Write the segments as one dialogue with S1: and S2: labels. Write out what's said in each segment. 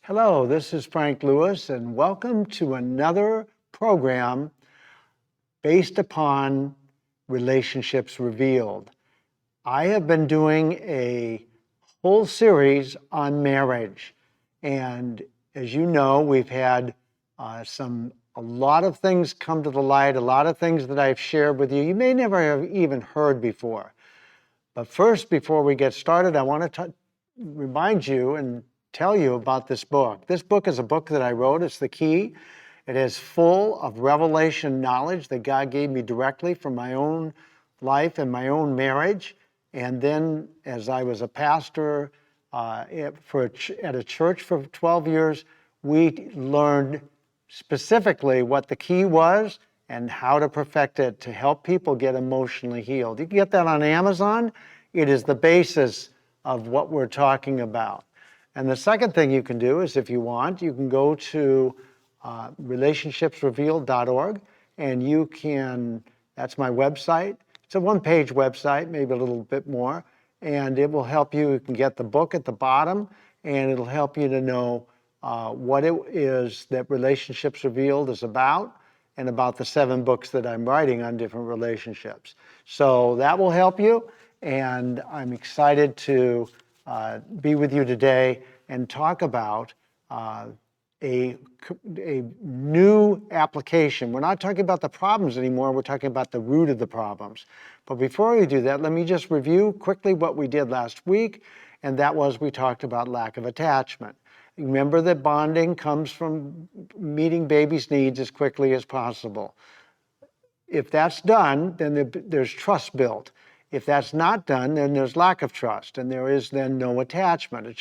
S1: Hello, this is Frank Lewis, and welcome to another program based upon Relationships Revealed. I have been doing a whole series on marriage, and as you know, we've had a lot of things come to the light, a lot of things that I've shared with you may never have even heard before. But first, before we get started, I want to remind you and tell you about this book. This book is a book that I wrote. It's The Key. It is full of revelation knowledge that God gave me directly from my own life and my own marriage. And then as I was a pastor at a church for 12 years, we learned specifically what the key was and how to perfect it to help people get emotionally healed. You can get that on Amazon. It is the basis of what we're talking about. And the second thing you can do is, if you want, you can go to relationshipsrevealed.org, and that's my website. It's a one-page website, maybe a little bit more, and it will help you. You can get the book at the bottom, and it'll help you to know what it is that Relationships Revealed is about, and about the 7 books that I'm writing on different relationships. So that will help you, and I'm excited to be with you today and talk about a new application. We're not talking about the problems anymore, we're talking about the root of the problems. But before we do that, let me just review quickly what we did last week, and that was we talked about lack of attachment. Remember that bonding comes from meeting baby's needs as quickly as possible. If that's done, then there's trust built. If that's not done, then there's lack of trust, and there is then no attachment. An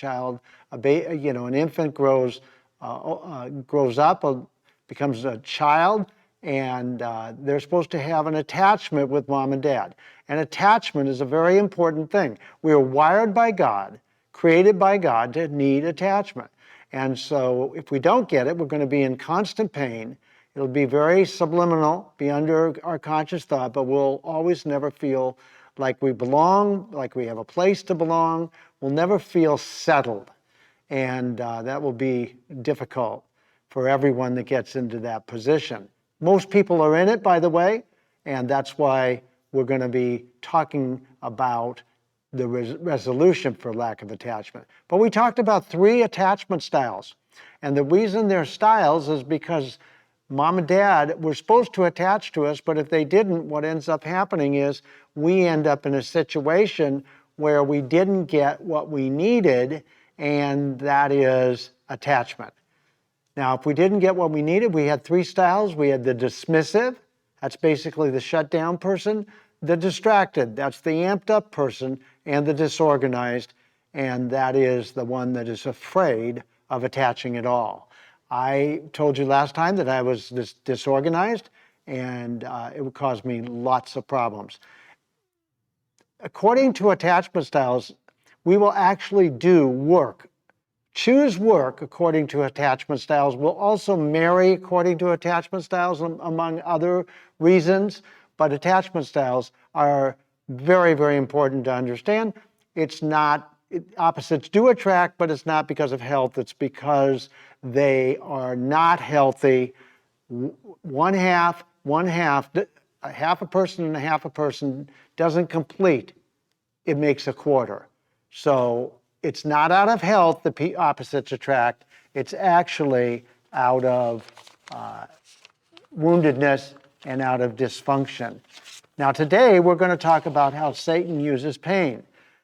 S1: infant grows up, becomes a child, and they're supposed to have an attachment with mom and dad. And attachment is a very important thing. We are wired by God, created by God to need attachment. And so if we don't get it, we're going to be in constant pain. It'll be very subliminal, be under our conscious thought, but we'll always never feel like we belong, like we have a place to belong. We'll never feel settled. And that will be difficult for everyone that gets into that position. Most people are in it, by the way, and that's why we're going to be talking about the resolution for lack of attachment. But we talked about 3 attachment styles. And the reason they're styles is because mom and dad were supposed to attach to us, but if they didn't, what ends up happening is we end up in a situation where we didn't get what we needed, and that is attachment. Now, if we didn't get what we needed, we had 3 styles. We had the dismissive, that's basically the shut down person, the distracted, that's the amped up person, and the disorganized, and that is the one that is afraid of attaching at all. I told you last time that I was disorganized, and it would cause me lots of problems. According to attachment styles, we will actually do work. Choose work according to attachment styles. We'll also marry according to attachment styles, among other reasons. But attachment styles are very, very important to understand. Opposites do attract, but it's not because of health. It's because they are not healthy. One half, half a person and a half a person doesn't complete. It makes a quarter. So it's not out of health that opposites attract. It's actually out of woundedness and out of dysfunction. Now today we're going to talk about how Satan uses pain,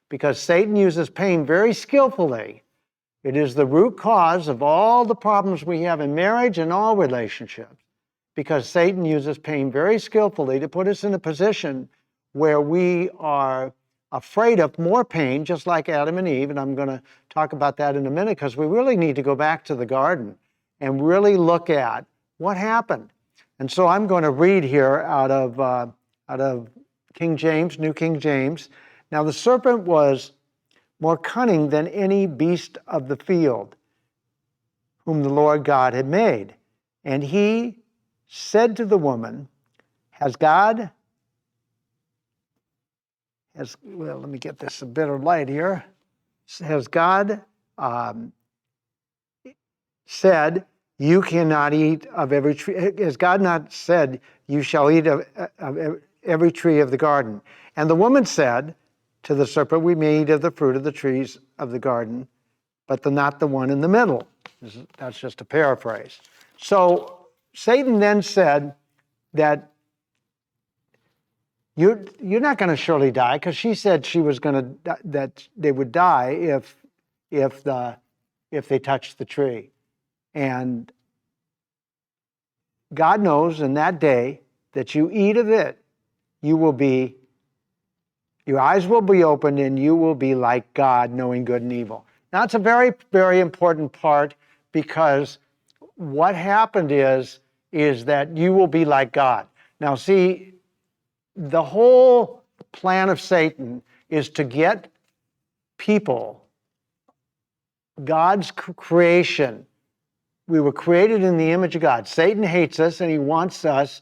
S1: because Satan uses pain very skillfully. It is the root cause of all the problems we have in marriage and all relationships, because Satan uses pain very skillfully to put us in a position where we are afraid of more pain, just like Adam and Eve, and I'm going to talk about that in a minute, because we really need to go back to the garden and really look at what happened. And so I'm going to read here out of King James, New King James. Now the serpent was more cunning than any beast of the field whom the Lord God had made. And he said to the woman, let me get this a better light here. Has God said, you cannot eat of every tree. Has God not said, you shall eat of every tree of the garden? And the woman said to the serpent, we may eat of the fruit of the trees of the garden, but not the one in the middle. That's just a paraphrase. So Satan then said that you're not going to surely die, because she said she was going to, that they would die if they touched the tree. And God knows in that day that you eat of it, your eyes will be opened and you will be like God, knowing good and evil. Now, it's a very, very important part, because what happened is that you will be like God. Now, see, the whole plan of Satan is to get people, God's creation. We were created in the image of God. Satan hates us, and he wants to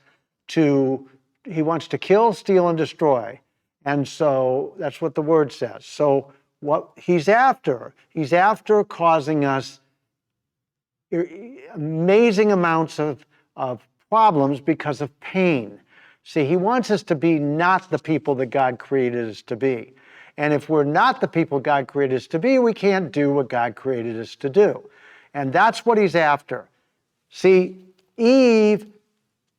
S1: kill, steal, and destroy. And so that's what the word says. So what he's after causing us amazing amounts of problems because of pain. See, he wants us to be not the people that God created us to be. And if we're not the people God created us to be, we can't do what God created us to do. And that's what he's after. See, Eve,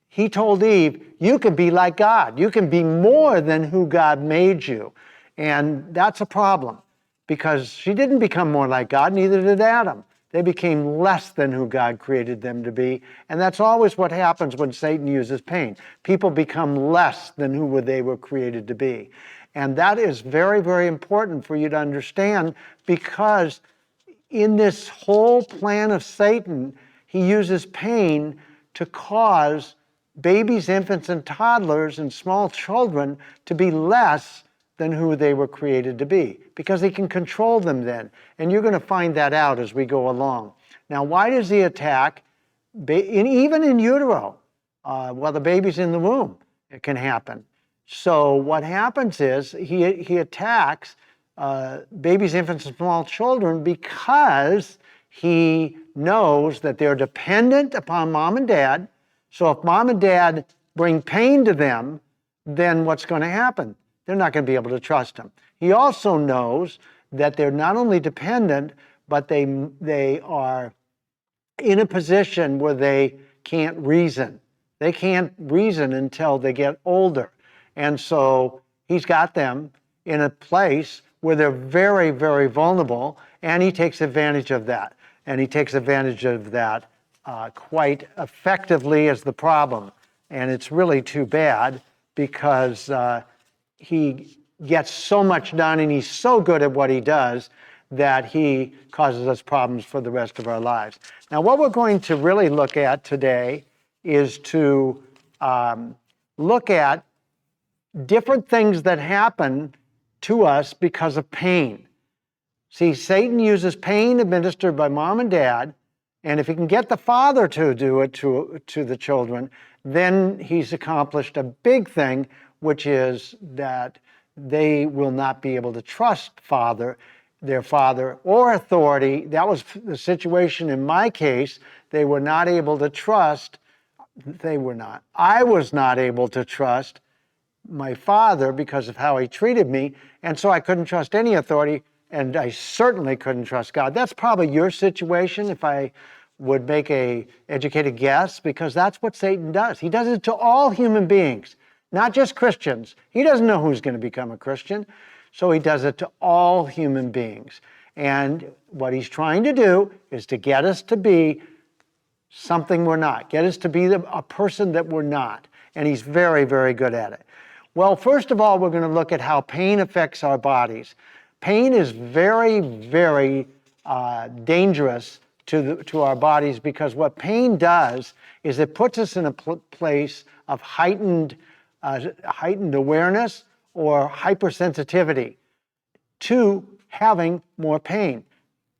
S1: he told Eve, you can be like God. You can be more than who God made you. And that's a problem, because she didn't become more like God, neither did Adam. They became less than who God created them to be. And that's always what happens when Satan uses pain. People become less than who they were created to be. And that is very, very important for you to understand, because in this whole plan of Satan, he uses pain to cause babies, infants, and toddlers and small children to be less than who they were created to be, because he can control them then. And you're going to find that out as we go along. Now, why does he attack? Even in utero, while the baby's in the womb, it can happen. So what happens is he attacks babies, infants, and small children, because he knows that they're dependent upon mom and dad. So if mom and dad bring pain to them, then what's going to happen? They're not going to be able to trust him. He also knows that they're not only dependent, but they are in a position where they can't reason. They can't reason until they get older. And so he's got them in a place where they're very, very vulnerable, and he takes advantage of that. And he takes advantage of that quite effectively as the problem. And it's really too bad, because he gets so much done, and he's so good at what he does that he causes us problems for the rest of our lives. Now, what we're going to really look at today is to look at different things that happen to us because of pain. See, Satan uses pain administered by mom and dad, and if he can get the father to do it to the children, then he's accomplished a big thing, which is that they will not be able to trust their father or authority. That was the situation in my case. They were not able to trust. I was not able to trust my father because of how he treated me, and so I couldn't trust any authority, and I certainly couldn't trust God. That's probably your situation, if I would make a educated guess, because that's what Satan does. He does it to all human beings, not just Christians. He doesn't know who's going to become a Christian, so he does it to all human beings. And what he's trying to do is to get us to be something we're not, get us to be a person that we're not. And he's very, very good at it. Well, first of all, we're going to look at how pain affects our bodies. Pain is very, very dangerous to our bodies, because what pain does is it puts us in a place of heightened awareness or hypersensitivity to having more pain.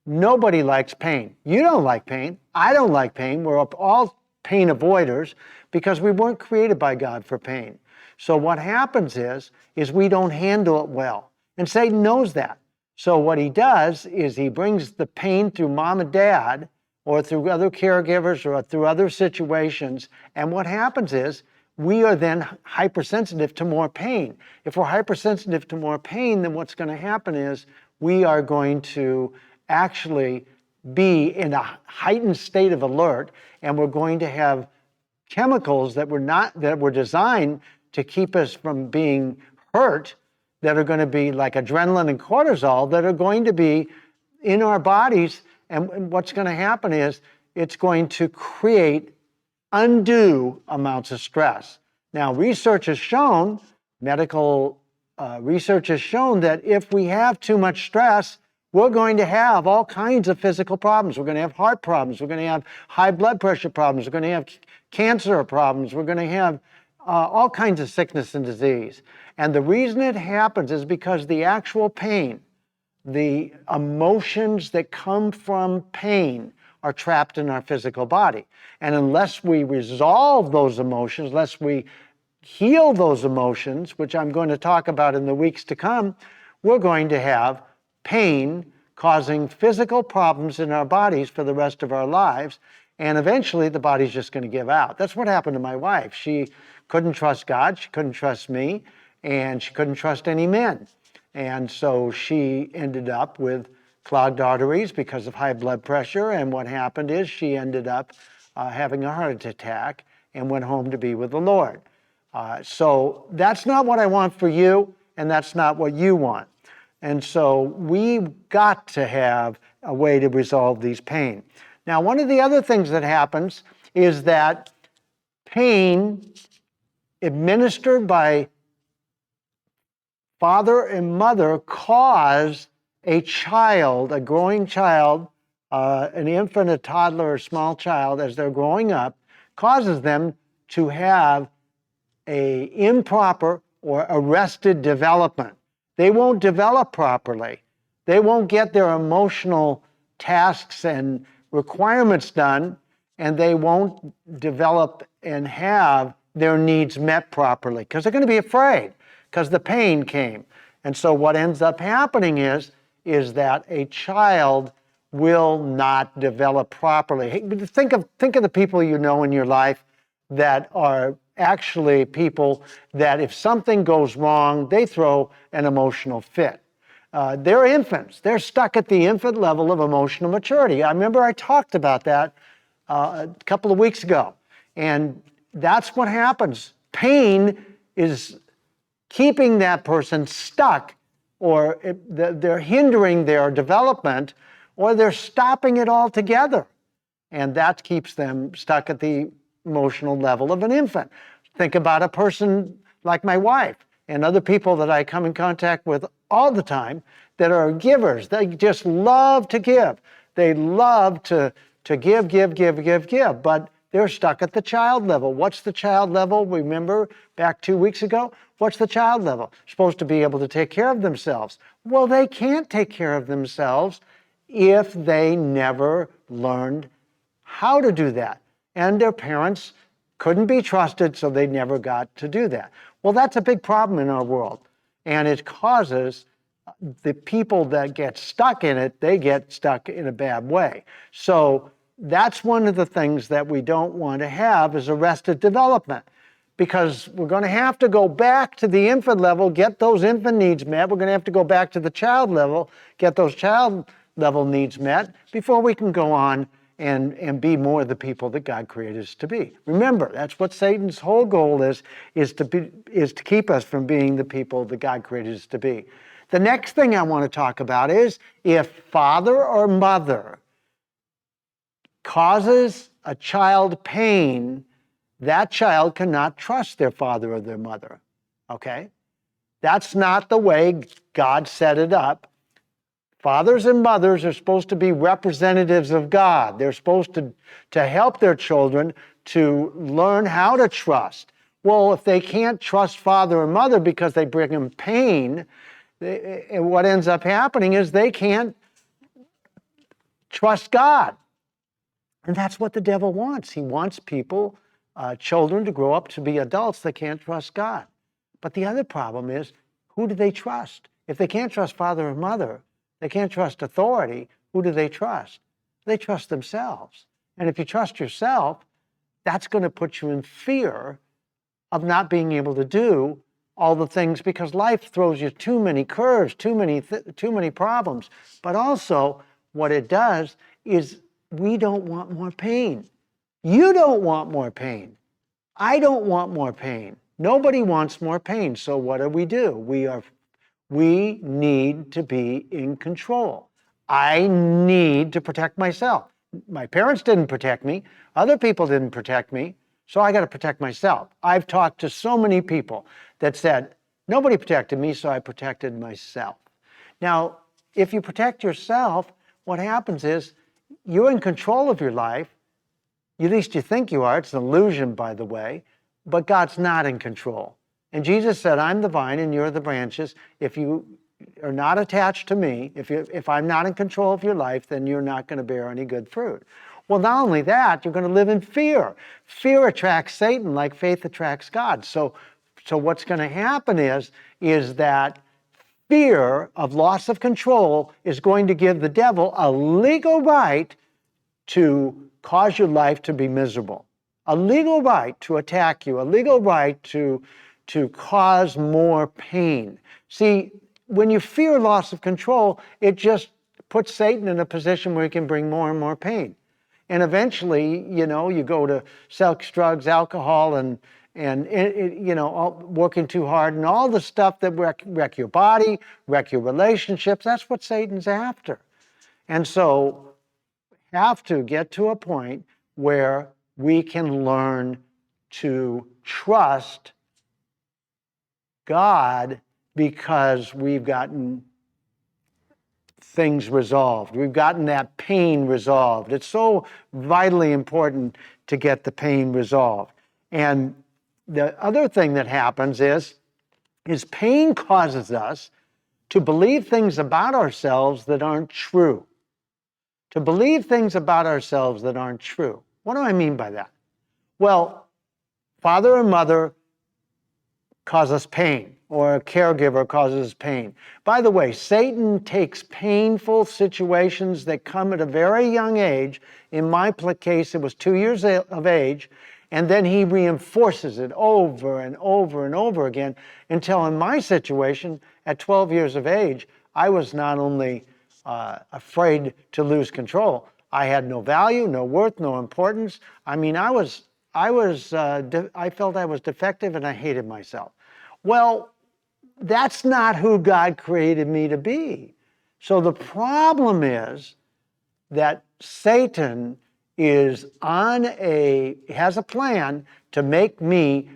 S1: Nobody likes pain. You don't like pain. I don't like pain. We're all pain avoiders because we weren't created by God for pain. So what happens is we don't handle it well. And Satan knows that. So what he does is he brings the pain through mom and dad, or through other caregivers or through other situations. And what happens is we are then hypersensitive to more pain. If we're hypersensitive to more pain, then what's going to happen is we are going to actually be in a heightened state of alert, and we're going to have chemicals that were designed to keep us from being hurt, that are going to be like adrenaline and cortisol, that are going to be in our bodies. And what's going to happen is it's going to create undue amounts of stress. Now, research has shown, medical research has shown that if we have too much stress, we're going to have all kinds of physical problems. We're going to have heart problems. We're going to have high blood pressure problems. We're going to have cancer problems. We're going to have all kinds of sickness and disease. And the reason it happens is because the actual pain, the emotions that come from pain, are trapped in our physical body. And unless we resolve those emotions, unless we heal those emotions, which I'm going to talk about in the weeks to come, we're going to have pain causing physical problems in our bodies for the rest of our lives. And eventually the body's just going to give out. That's what happened to my wife. She couldn't trust God, she couldn't trust me, and she couldn't trust any men. And so she ended up with clogged arteries because of high blood pressure. And what happened is she ended up having a heart attack and went home to be with the Lord. So that's not what I want for you, and that's not what you want. And so we've got to have a way to resolve these pain. Now, one of the other things that happens is that pain administered by father and mother cause a child, a growing child, an infant, a toddler, a small child, as they're growing up, causes them to have an improper or arrested development. They won't develop properly. They won't get their emotional tasks and requirements done, and they won't develop and have their needs met properly because they're going to be afraid because the pain came. And so what ends up happening is that a child will not develop properly. Think of the people you know in your life that are actually people that if something goes wrong, they throw an emotional fit. They're infants. They're stuck at the infant level of emotional maturity. I remember I talked about that a couple of weeks ago. And that's what happens. Pain is keeping that person stuck, or they're hindering their development, or they're stopping it altogether. And that keeps them stuck at the emotional level of an infant. Think about a person like my wife and other people that I come in contact with all the time that are givers. They just love to give. They love to give, but they're stuck at the child level. What's the child level? Remember back 2 weeks ago? What's the child level? Supposed to be able to take care of themselves. Well, they can't take care of themselves if they never learned how to do that. And their parents couldn't be trusted, so they never got to do that. Well, that's a big problem in our world. And it causes the people that get stuck in it, they get stuck in a bad way. So that's one of the things that we don't want to have is arrested development, because we're going to have to go back to the infant level, get those infant needs met. We're going to have to go back to the child level, get those child level needs met before we can go on and be more the people that God created us to be. Remember, that's what Satan's whole goal is to keep us from being the people that God created us to be. The next thing I want to talk about is if father or mother causes a child pain, that child cannot trust their father or their mother, okay? That's not the way God set it up. Fathers and mothers are supposed to be representatives of God. They're supposed to help their children to learn how to trust. Well, if they can't trust father or mother because they bring them pain, what ends up happening is they can't trust God. And that's what the devil wants. He wants people, children, to grow up to be adults that can't trust God. But the other problem is, who do they trust? If they can't trust father or mother, they can't trust authority, who do they trust? They trust themselves. And if you trust yourself, that's going to put you in fear of not being able to do all the things, because life throws you too many curves, too many problems. But also, what it does is we don't want more pain. You don't want more pain. I don't want more pain. Nobody wants more pain. So what do? We need to be in control. I need to protect myself. My parents didn't protect me. Other people didn't protect me. So I got to protect myself. I've talked to so many people that said, nobody protected me, so I protected myself. Now, if you protect yourself, what happens is you're in control of your life. At least you think you are. It's an illusion, by the way. But God's not in control. And Jesus said, I'm the vine and you're the branches. If you are not attached to me, if I'm not in control of your life, then you're not going to bear any good fruit. Well, not only that, you're going to live in fear. Fear attracts Satan like faith attracts God. So what's going to happen is that fear of loss of control is going to give the devil a legal right to cause your life to be miserable, a legal right to attack you, a legal right to cause more pain. See, when you fear loss of control, it just puts Satan in a position where he can bring more and more pain. And eventually, you go to sex, drugs, alcohol, and working too hard, and all the stuff that wreck your body, wreck your relationships. That's what Satan's after. And so, have to get to a point where we can learn to trust God, because we've gotten things resolved. We've gotten that pain resolved. It's so vitally important to get the pain resolved. And the other thing that happens is pain causes us to believe things about ourselves that aren't true. To believe things about ourselves that aren't true. What do I mean by that? Well, father and mother cause us pain, or a caregiver causes pain. By the way, Satan takes painful situations that come at a very young age. In my case, it was 2 years of age, and then he reinforces it over and over and over again, until in my situation, at 12 years of age, I was not only afraid to lose control, I had no value, no worth, no importance. I mean, I felt I was defective and I hated myself. Well, that's not who God created me to be. So the problem is that Satan has a plan to make me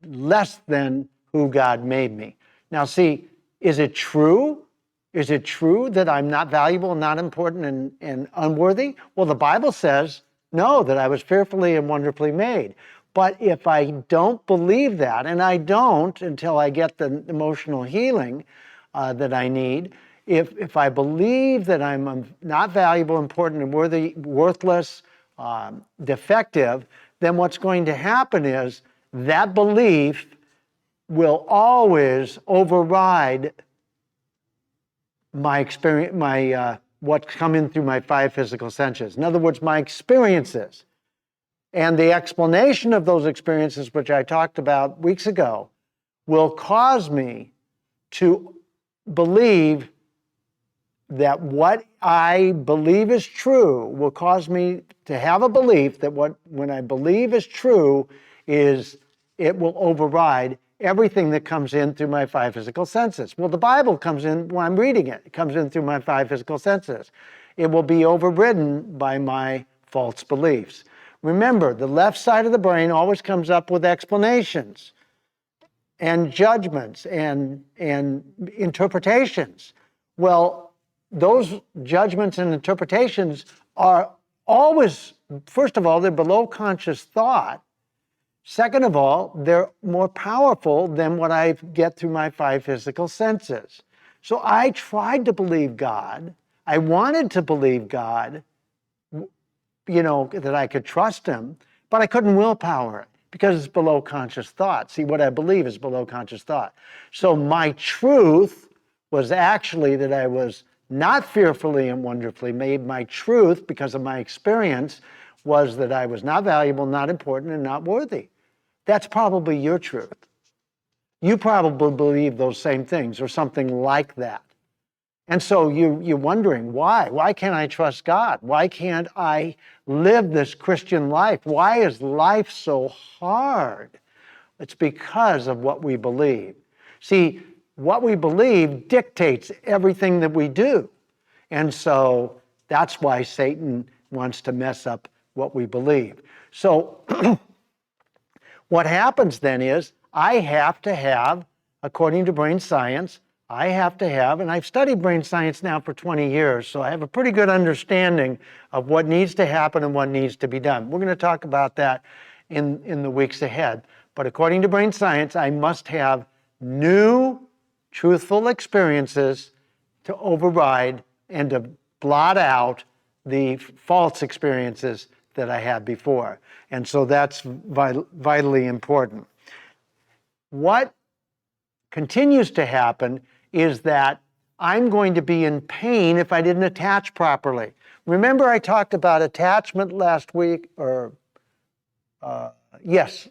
S1: less than who God made me. Now see, is it true? Is it true that I'm not valuable, not important, and unworthy? Well, the Bible says, no, that I was fearfully and wonderfully made. But if I don't believe that, and I don't until I get the emotional healing that I need, if I believe that I'm not valuable, important, and worthless, defective, then what's going to happen is that belief will always override my experience, what's coming through my 5 physical senses. In other words, my experiences. And the explanation of those experiences, which I talked about weeks ago, will cause me to believe that what I believe is true will cause me to have a belief that when I believe is true, it will override everything that comes in through my 5 physical senses. Well, the Bible comes in when I'm reading it. It comes in through my 5 physical senses. It will be overridden by my false beliefs. Remember, the left side of the brain always comes up with explanations and judgments and interpretations. Well, those judgments and interpretations are always, first of all, they're below conscious thought. Second of all, they're more powerful than what I get through my 5 physical senses. So I tried to believe God. I wanted to believe God, that I could trust him, but I couldn't willpower it because it's below conscious thought. See, what I believe is below conscious thought. So my truth was actually that I was not fearfully and wonderfully made. My truth, because of my experience, was that I was not valuable, not important, and not worthy. That's probably your truth. You probably believe those same things or something like that. And so you're wondering, why? Why can't I trust God? Why can't I live this Christian life? Why is life so hard? It's because of what we believe. See, what we believe dictates everything that we do. And so that's why Satan wants to mess up what we believe. So what happens then is I have to have, according to brain science, I have to have, and I've studied brain science now for 20 years, so I have a pretty good understanding of what needs to happen and what needs to be done. We're going to talk about that in the weeks ahead. But according to brain science, I must have new, truthful experiences to override and to blot out the false experiences that I had before. And so that's vitally important. What continues to happen is that I'm going to be in pain if I didn't attach properly. Remember I talked about attachment last week,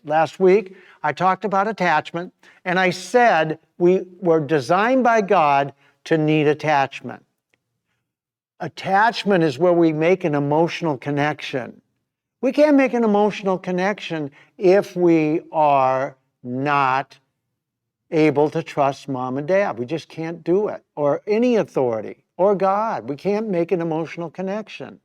S1: last week I talked about attachment, and I said we were designed by God to need attachment. Attachment is where we make an emotional connection. We can't make an emotional connection if we are not able to trust mom and dad. We just can't do it. Or any authority, or God. We can't make an emotional connection.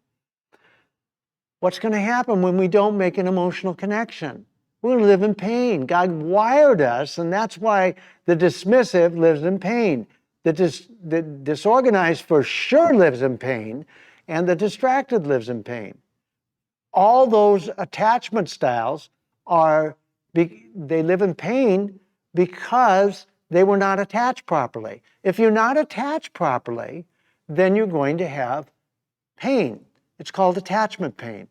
S1: What's going to happen when we don't make an emotional connection? We're going to live in pain. God wired us, and that's why the dismissive lives in pain. The disorganized for sure lives in pain, and the distracted lives in pain. All those attachment styles they live in pain because they were not attached properly. If you're not attached properly, then you're going to have pain. It's called attachment pain.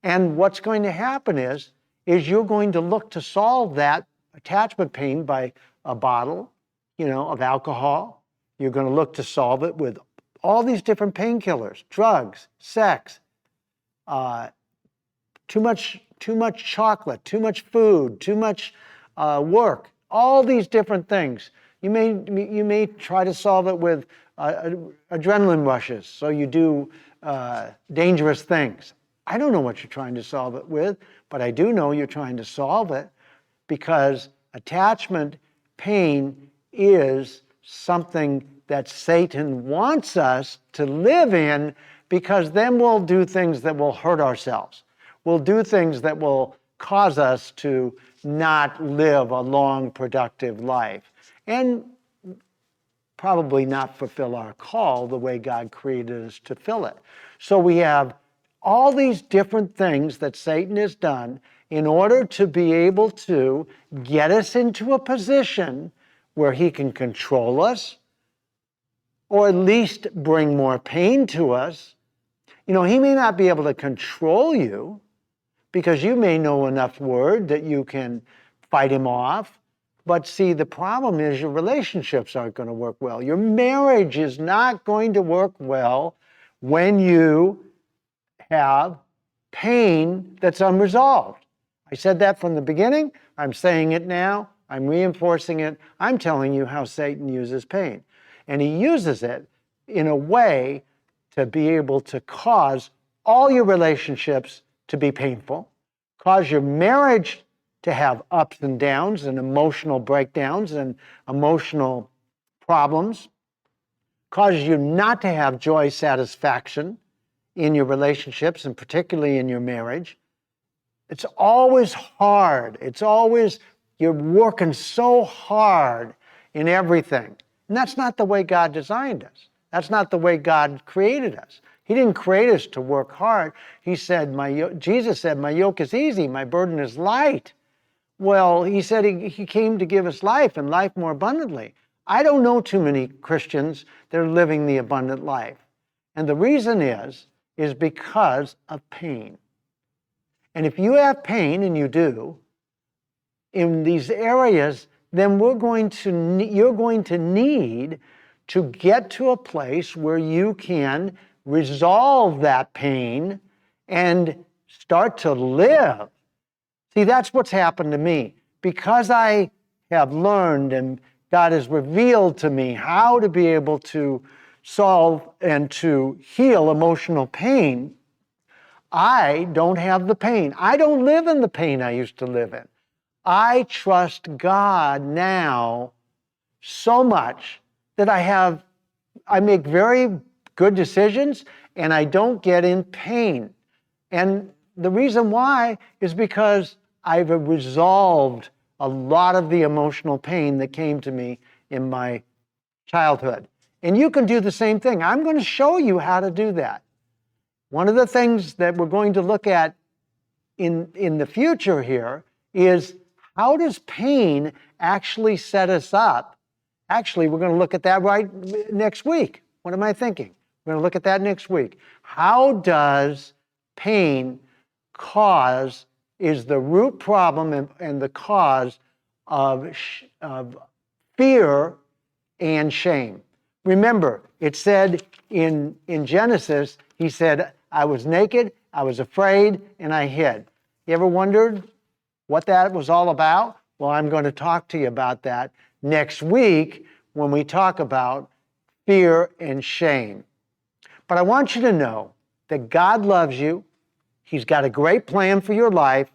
S1: And what's going to happen is you're going to look to solve that attachment pain by a bottle, of alcohol. You're going to look to solve it with all these different painkillers, drugs, sex, too much chocolate, too much food, too much work, all these different things. You may try to solve it with adrenaline rushes, so you do dangerous things. I don't know what you're trying to solve it with, but I do know you're trying to solve it because attachment pain is something that Satan wants us to live in, because then we'll do things that will hurt ourselves. We'll do things that will cause us to not live a long, productive life and probably not fulfill our call the way God created us to fill it. So we have all these different things that Satan has done in order to be able to get us into a position where he can control us, or at least bring more pain to us. He may not be able to control you because you may know enough word that you can fight him off. But see, the problem is your relationships aren't going to work well. Your marriage is not going to work well when you have pain that's unresolved. I said that from the beginning. I'm saying it now. I'm reinforcing it. I'm telling you how Satan uses pain. And he uses it in a way to be able to cause all your relationships to be painful, cause your marriage to have ups and downs and emotional breakdowns and emotional problems, causes you not to have joy, satisfaction in your relationships, and particularly in your marriage. It's always hard. You're working so hard in everything. And that's not the way God designed us. That's not the way God created us. He didn't create us to work hard. Jesus said, my yoke is easy, my burden is light. Well, he said he came to give us life, and life more abundantly. I don't know too many Christians that are living the abundant life. And the reason is because of pain. And if you have pain, and you do, in these areas, then you're going to need to get to a place where you can resolve that pain and start to live. See, that's what's happened to me. Because I have learned and God has revealed to me how to be able to solve and to heal emotional pain, I don't have the pain. I don't live in the pain I used to live in. I trust God now so much that I make very good decisions and I don't get in pain. And the reason why is because I've resolved a lot of the emotional pain that came to me in my childhood. And you can do the same thing. I'm going to show you how to do that. One of the things that we're going to look at in the future here is, how does pain actually set us up? Actually, we're going to look at that right next week. What am I thinking? We're going to look at that next week. How does pain is the root problem and the cause of fear and shame? Remember, it said in Genesis, he said, I was naked, I was afraid, and I hid. You ever wondered what that was all about? Well, I'm going to talk to you about that next week when we talk about fear and shame. But I want you to know that God loves you. He's got a great plan for your life,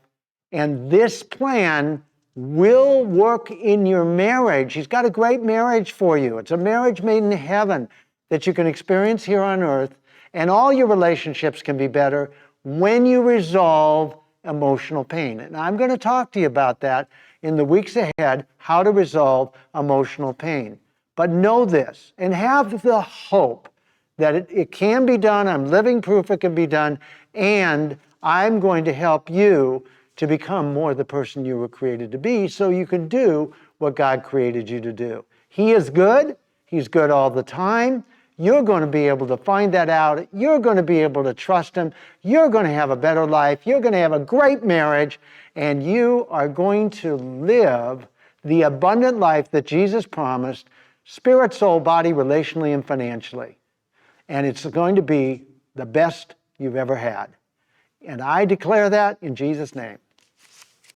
S1: and this plan will work in your marriage. He's got a great marriage for you. It's a marriage made in heaven that you can experience here on earth, and all your relationships can be better when you resolve emotional pain. And I'm going to talk to you about that in the weeks ahead, how to resolve emotional pain. But know this, and have the hope that it can be done. I'm living proof it can be done, and I'm going to help you to become more the person you were created to be so you can do what God created you to do. He is good. He's good all the time. You're going to be able to find that out. You're going to be able to trust Him. You're going to have a better life. You're going to have a great marriage, and you are going to live the abundant life that Jesus promised, spirit, soul, body, relationally, and financially. And it's going to be the best you've ever had. And I declare that in Jesus' name.